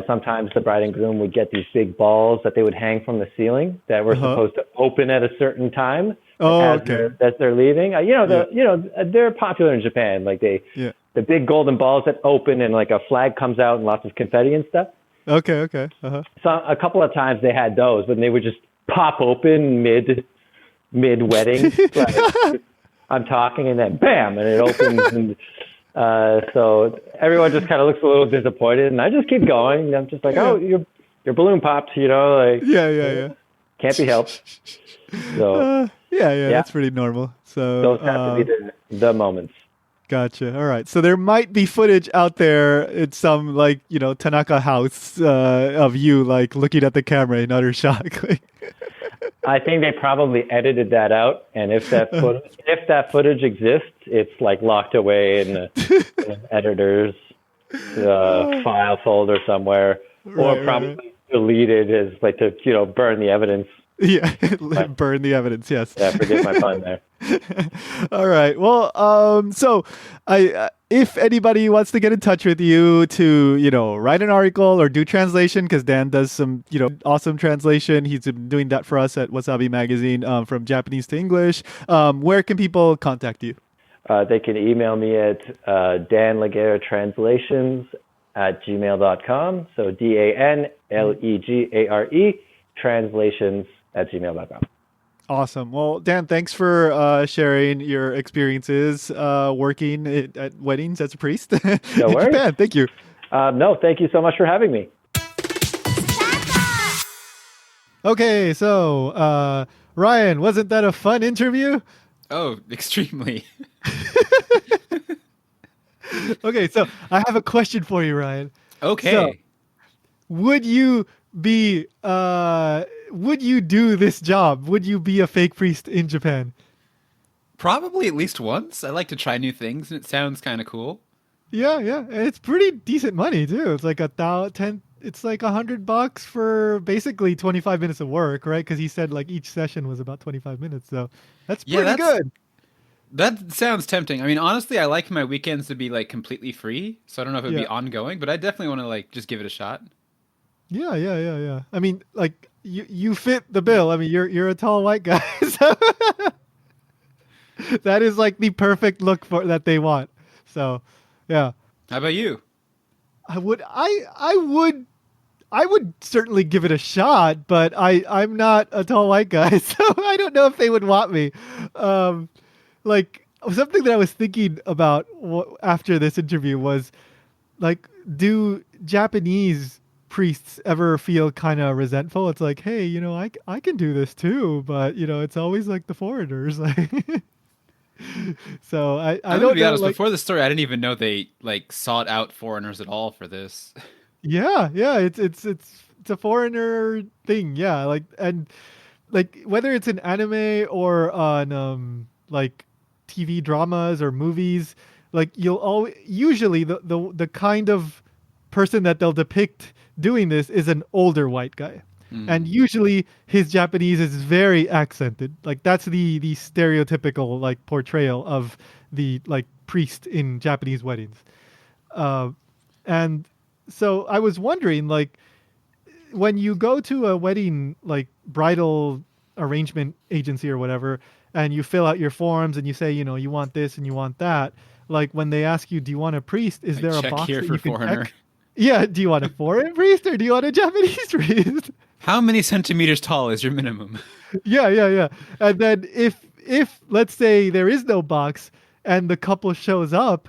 Sometimes the bride and groom would get these big balls that they would hang from the ceiling that were supposed to open at a certain time. As they're leaving. They're popular in Japan. Like the big golden balls that open and like a flag comes out and lots of confetti and stuff. Okay. So a couple of times they had those, but they would just pop open mid wedding. Like, I'm talking and then bam, and it opens. And so everyone just kind of looks a little disappointed, and I just keep going. And I'm just like, oh, your balloon popped, like. Yeah. Can't be helped. So yeah, that's pretty normal. So those have to be the moments. Gotcha. All right. So there might be footage out there in some like, Tanaka house of you like looking at the camera in utter shock. I think they probably edited that out, and if that footage exists, it's like locked away in an editor's file folder somewhere, or probably deleted as like to burn the evidence. Yeah, burn the evidence. Yes. Yeah, forgive my pun there. All right. Well, so if anybody wants to get in touch with you to, write an article or do translation, because Dan does some, awesome translation. He's been doing that for us at Wasabi Magazine from Japanese to English. Where can people contact you? They can email me at danlegaretranslations@gmail.com. So DANLEGARE translations@gmail.com. Awesome. Well, Dan, thanks for sharing your experiences working at weddings as a priest. No worries. Japan. Thank you. No, thank you so much for having me. Okay, so Ryan, wasn't that a fun interview? Oh, extremely. Okay, so I have a question for you, Ryan. Okay. So, would you do this job? Would you be a fake priest in Japan? Probably at least once. I like to try new things, and it sounds kind of cool. Yeah. And it's pretty decent money too. It's like it's like $100 for basically 25 minutes of work, right? Because he said like each session was about 25 minutes, so that's pretty good. That sounds tempting. I mean, honestly, I like my weekends to be like completely free, so I don't know if it would be ongoing, but I definitely want to like just give it a shot. Yeah. I mean, like you fit the bill. I mean, you're a tall white guy, so that is like the perfect look that they want. So, yeah. How about you? I would certainly give it a shot, but I'm not a tall white guy, so I don't know if they would want me. Like something that I was thinking about after this interview was like, do Japanese priests ever feel kind of resentful? It's like, hey, I can do this too, but it's always like the foreigners. Like, so I I'm don't gonna be honest. know, Before the story, I didn't even know they like sought out foreigners at all for this. Yeah, it's a foreigner thing. Yeah, like, and like whether it's in anime or on like TV dramas or movies, like you'll usually the kind of person that they'll depict doing this is an older white guy. And usually his Japanese is very accented. Like that's the stereotypical like portrayal of the like priest in Japanese weddings. And so I was wondering, like, when you go to a wedding, like bridal arrangement agency or whatever, and you fill out your forms and you say, you want this and you want that. Like when they ask you, do you want a priest? Is there a box here that for you can foreigner? check? Yeah. Do you want a foreign priest or do you want a Japanese priest? How many centimeters tall is your minimum? Yeah. And then if let's say there is no box and the couple shows up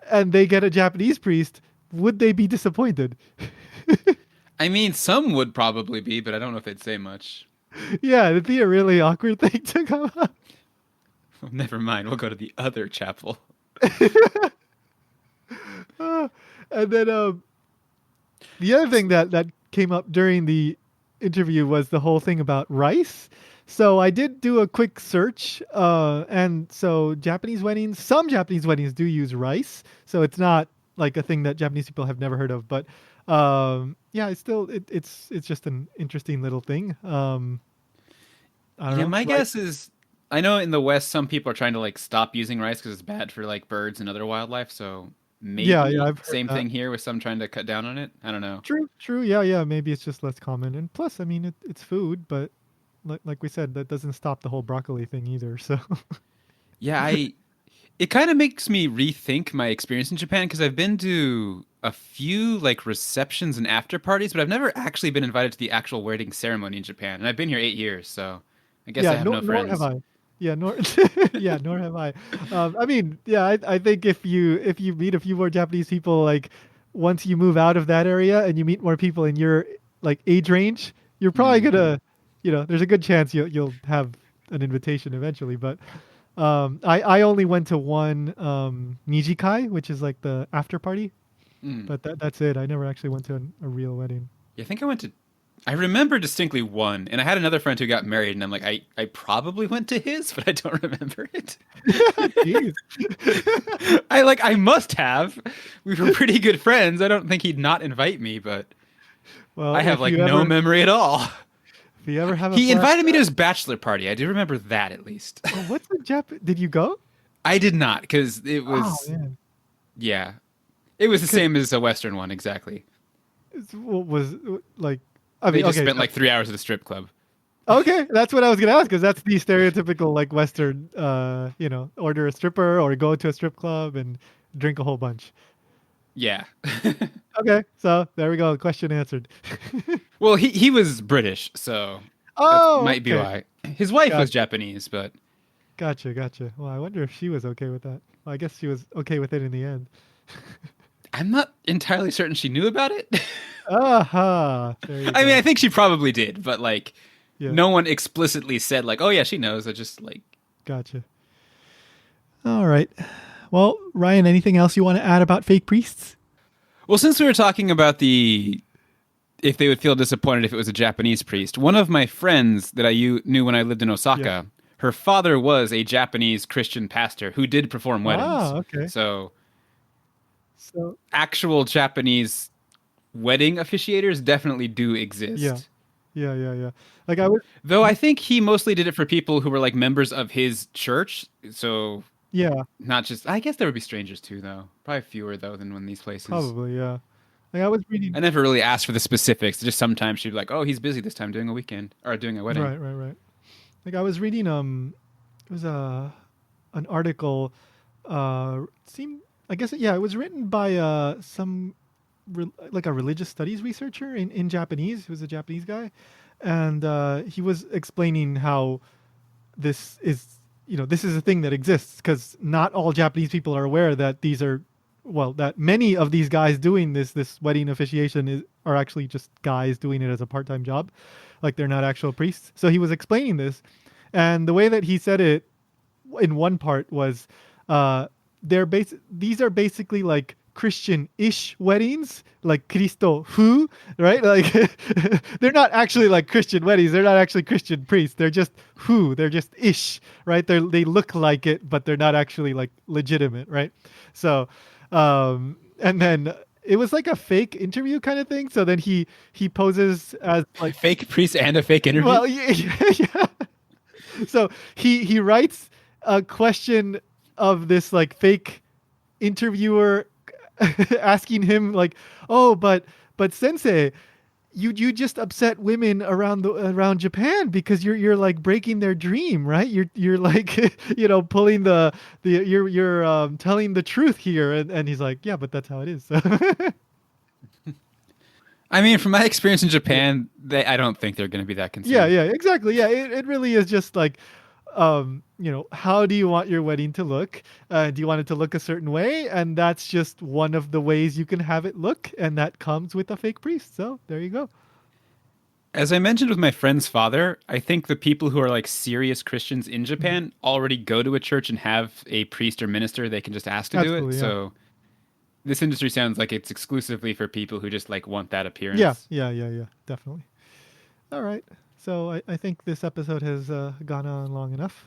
and they get a Japanese priest, would they be disappointed? I mean, some would probably be, but I don't know if they'd say much. Yeah, it'd be a really awkward thing to come up. Oh, never mind. We'll go to the other chapel. And then the other thing that came up during the interview was the whole thing about rice. So I did do a quick search, and so some Japanese weddings do use rice. So it's not like a thing that Japanese people have never heard of, but it's still it's just an interesting little thing. I don't know. My guess is, I know in the West some people are trying to like stop using rice because it's bad for like birds and other wildlife. So maybe I've same thing here with some trying to cut down on it. I don't know. True. Yeah. Maybe it's just less common, and plus, I mean, it's food, but like we said, that doesn't stop the whole broccoli thing either. So yeah, it kind of makes me rethink my experience in Japan because I've been to a few like receptions and after parties, but I've never actually been invited to the actual wedding ceremony in Japan. And I've been here 8 years, so I guess I have no friends. Nor have I. Yeah, nor have I. I mean, yeah, I think if you meet a few more Japanese people, like once you move out of that area and you meet more people in your like age range, you're probably gonna there's a good chance you'll have an invitation eventually. But I only went to one nijikai, which is like the after party. But that's it. I never actually went to a real wedding. Yeah, I think I remember distinctly one, and I had another friend who got married, and I'm like, I probably went to his, but I don't remember it. Jeez. I must have. We were pretty good friends. I don't think he'd not invite me, but Well, I have no memory at all. If you ever have He invited me to his bachelor party. I do remember that at least. Oh, what's the Did you go? I did not, because it was. Oh, man. Yeah. It was the same as a Western one, exactly. What was like? They just spent like 3 hours at a strip club. Okay, that's what I was gonna ask, because that's the stereotypical like Western, order a stripper or go to a strip club and drink a whole bunch. Yeah. Okay, so there we go. Question answered. Well, he was British, so that might be why. His wife was Japanese, but Gotcha. Well, I wonder if she was okay with that. Well, I guess she was okay with it in the end. I'm not entirely certain she knew about it. I mean, I think she probably did, but like, no one explicitly said like, "Oh yeah, she knows." I just like. Gotcha. All right. Well, Ryan, anything else you want to add about fake priests? Well, since we were talking about if they would feel disappointed if it was a Japanese priest, one of my friends that I knew when I lived in Osaka, her father was a Japanese Christian pastor who did perform weddings. Ah, okay. So actual Japanese wedding officiators definitely do exist. Yeah. Though I think he mostly did it for people who were like members of his church. So not just. I guess there would be strangers too, though. Probably fewer though than in these places. Probably, yeah. Like I was reading. I never really asked for the specifics. Just sometimes she'd be like, "Oh, he's busy this time doing a weekend or doing a wedding." Right. Like I was reading. It was an article. It was written by some like a religious studies researcher in Japanese. He was a Japanese guy, and he was explaining how this is a thing that exists, because not all Japanese people are aware that that many of these guys doing this wedding officiation are actually just guys doing it as a part-time job, like they're not actual priests. So he was explaining this, and the way that he said it in one part was these are basically like Christian-ish weddings, like Cristo fu, right? Like they're not actually like Christian weddings. They're not actually Christian priests. They're just fu. They're just ish, right? They look like it, but they're not actually like legitimate, right? So, and then it was like a fake interview kind of thing. So then he poses as like fake priest and a fake interview. Well, yeah. So he writes a question of this like fake interviewer asking him like, "Oh, but sensei, you just upset women around Japan because you're like breaking their dream, right? You're like pulling you're telling the truth here." And he's like, "Yeah, but that's how it is." So. I mean, from my experience in Japan, I don't think they're going to be that concerned. Yeah, exactly. Yeah, it really is just like, how do you want your wedding to look? Do you want it to look a certain way? And that's just one of the ways you can have it look, and that comes with a fake priest. So there you go. As I mentioned with my friend's father, I think the people who are like serious Christians in Japan already go to a church and have a priest or minister they can just ask to do it. Yeah. So this industry sounds like it's exclusively for people who just like want that appearance. Yeah, definitely. All right. So I think this episode has gone on long enough.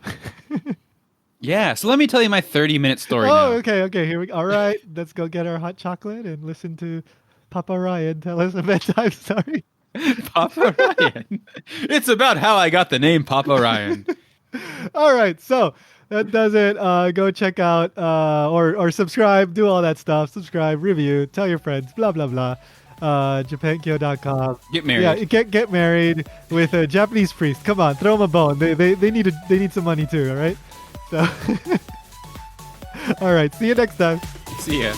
Yeah. So let me tell you my 30-minute story now. Oh, okay. Here we go. All right. Let's go get our hot chocolate and listen to Papa Ryan tell us a bedtime story. Papa Ryan. It's about how I got the name Papa Ryan. All right. So that does it. Go check out or subscribe. Do all that stuff. Subscribe, review, tell your friends, blah, blah, blah. Japankyo.com. Get married. Yeah, get married with a Japanese priest. Come on, throw them a bone. They need some money too. All right. So, all right. See you next time. See ya.